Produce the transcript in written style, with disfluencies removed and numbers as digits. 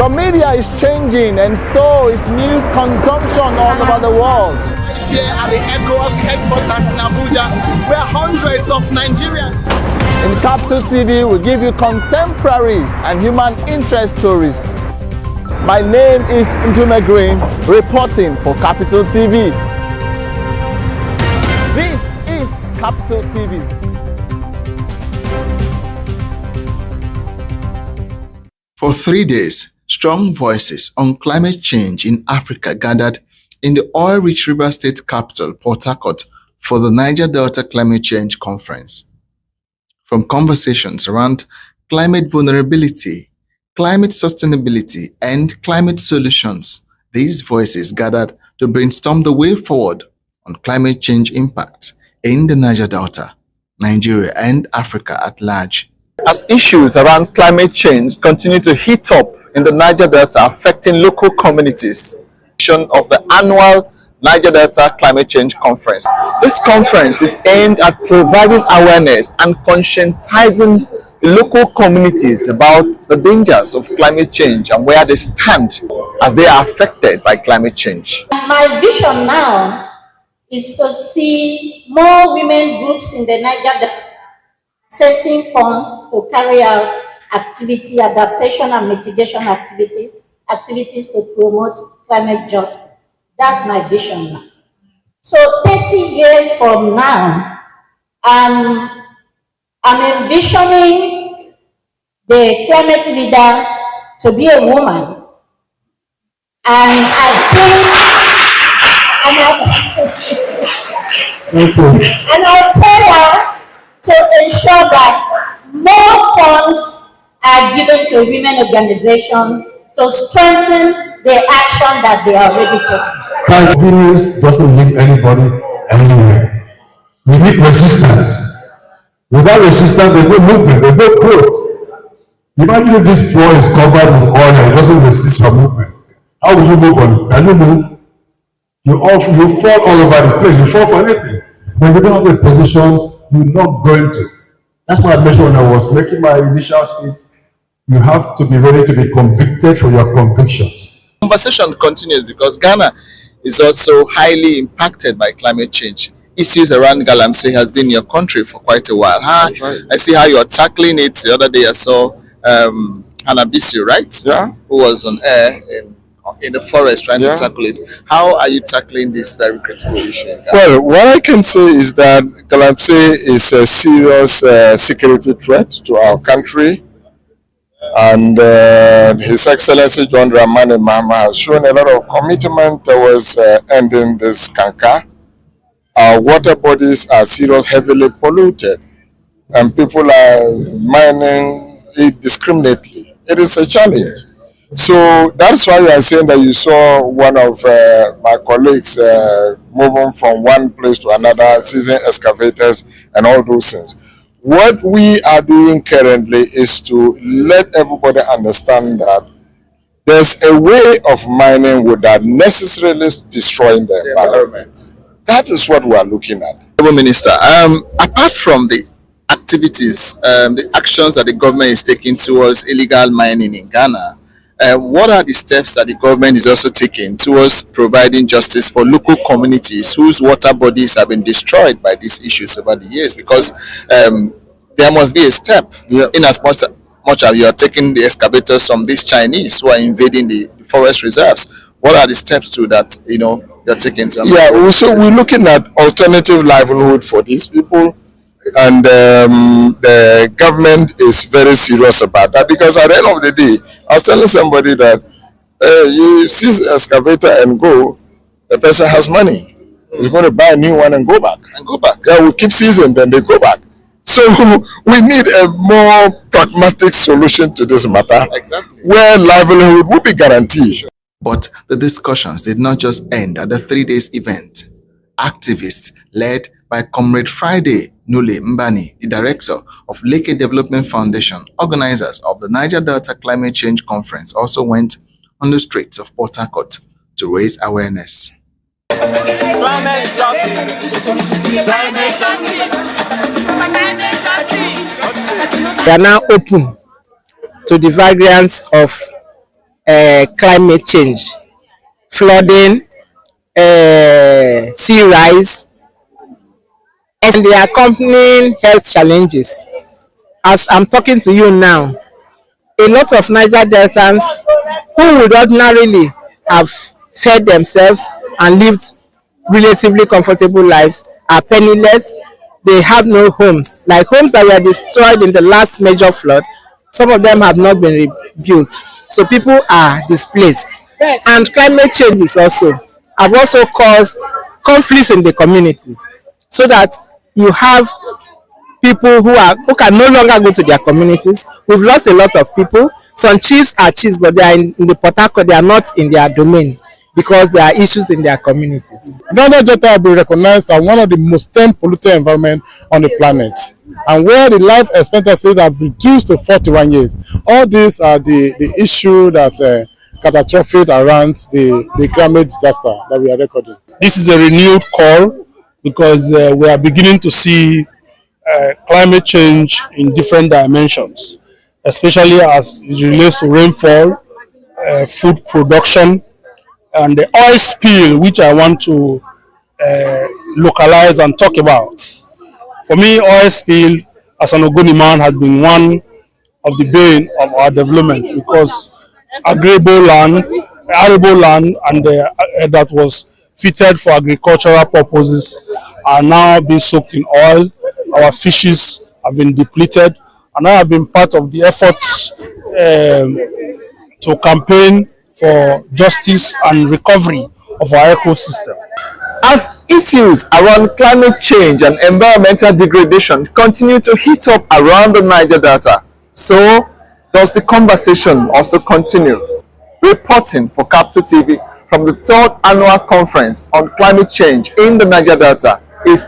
The media is changing, and so is news consumption all over the world. Here at the ECOWAS headquarters in Abuja, where hundreds of Nigerians. In Capital TV, we give you contemporary and human interest stories. My name is Ndume Green, reporting for Capital TV. This is Capital TV. For 3 days, strong voices on climate change in Africa gathered in the oil-rich river state capital, Port Harcourt, for the Niger Delta Climate Change Conference. From conversations around climate vulnerability, climate sustainability, and climate solutions, these voices gathered to brainstorm the way forward on climate change impact in the Niger Delta, Nigeria, and Africa at large. As issues around climate change continue to heat up in the Niger Delta, affecting local communities, of the annual Niger Delta Climate Change Conference. This conference is aimed at providing awareness and conscientizing local communities about the dangers of climate change and where they stand as they are affected by climate change. My vision now is to see more women groups in the Niger Delta accessing funds to carry out adaptation and mitigation activities to promote climate justice. That's my vision now. So 30 years from now, I'm envisioning the climate leader to be a woman. And I I'll tell her to ensure that more funds are given to women organizations to strengthen the action that they are already taking. Convenience doesn't lead anybody anywhere. We need resistance. Without resistance, there's no movement, there's no growth. Imagine if this floor is covered with oil and it doesn't resist your movement. How will you move on it? Can you move? You fall all over the place, you fall for anything. When you don't have a position, you're not going to. That's what I mentioned when I was making my initial speech. You have to be ready to be convicted for your convictions. Conversation continues because Ghana is also highly impacted by climate change. Issues around Galamsey has been in your country for quite a while. Right. I see how you're tackling it. The other day I saw Hanabisu, right? Yeah. Who was on air in the forest trying to tackle it. How are you tackling this very critical issue? Well, what I can say is that Galamsey is a serious security threat to our country. And His Excellency John Dramani Mahama has shown a lot of commitment towards ending this canker. Our water bodies are seriously heavily polluted, and people are mining indiscriminately. It is a challenge. So that's why I am saying that you saw one of my colleagues moving from one place to another, seizing excavators and all those things. What we are doing currently is to let everybody understand that there's a way of mining without necessarily destroying the environment. That is what we are looking at. Minister, apart from the activities, the actions that the government is taking towards illegal mining in Ghana, what are the steps that the government is also taking towards providing justice for local communities whose water bodies have been destroyed by these issues over the years? Because there must be a step in as much as you are taking the excavators from these Chinese who are invading the forest reserves. What are the steps to that, you're taking to? Yeah, so we're looking at alternative livelihood for these people. And the government is very serious about that, because at the end of the day, I was telling somebody that you seize an excavator and go, the person has money. You're going to buy a new one and go back. Yeah, we keep seizing, then they go back. So we need a more pragmatic solution to this matter, where livelihood will be guaranteed. But the discussions did not just end at the 3 days event. Activists led by Comrade Friday Nule Mbani, the director of Leke Development Foundation, organizers of the Niger Delta Climate Change Conference, also went on the streets of Port Harcourt to raise awareness. Climate justice. Climate justice. They are now open to the variance of climate change, flooding, sea rise, and the accompanying health challenges. As I'm talking to you now, a lot of Niger Deltans who would ordinarily have fed themselves and lived relatively comfortable lives are penniless. They have no homes. Like homes that were destroyed in the last major flood, some of them have not been rebuilt. So people are displaced. Yes. And climate changes also have also caused conflicts in the communities, so that you have people who can no longer go to their communities. We've lost a lot of people. Some chiefs are chiefs, but they are in the Port Harcourt, they are not in their domain because there are issues in their communities. Niger Delta has been recognized as one of the most polluted environments on the planet, and where the life expectancy have reduced to 41 years. All these are the issue that catastrophic around the climate disaster that we are recording. This is a renewed call because we are beginning to see climate change in different dimensions, especially as it relates to rainfall, food production, and the oil spill, which I want to localize and talk about. For me, oil spill as an Ogoni man has been one of the bane of our development, because arable land and that was fitted for agricultural purposes are now being soaked in oil. Our fishes have been depleted, and I have been part of the efforts to campaign for justice and recovery of our ecosystem. As issues around climate change and environmental degradation continue to heat up around the Niger Delta, so does the conversation also continue. Reporting for Capital TV from the 3rd Annual Conference on Climate Change in the Niger Delta is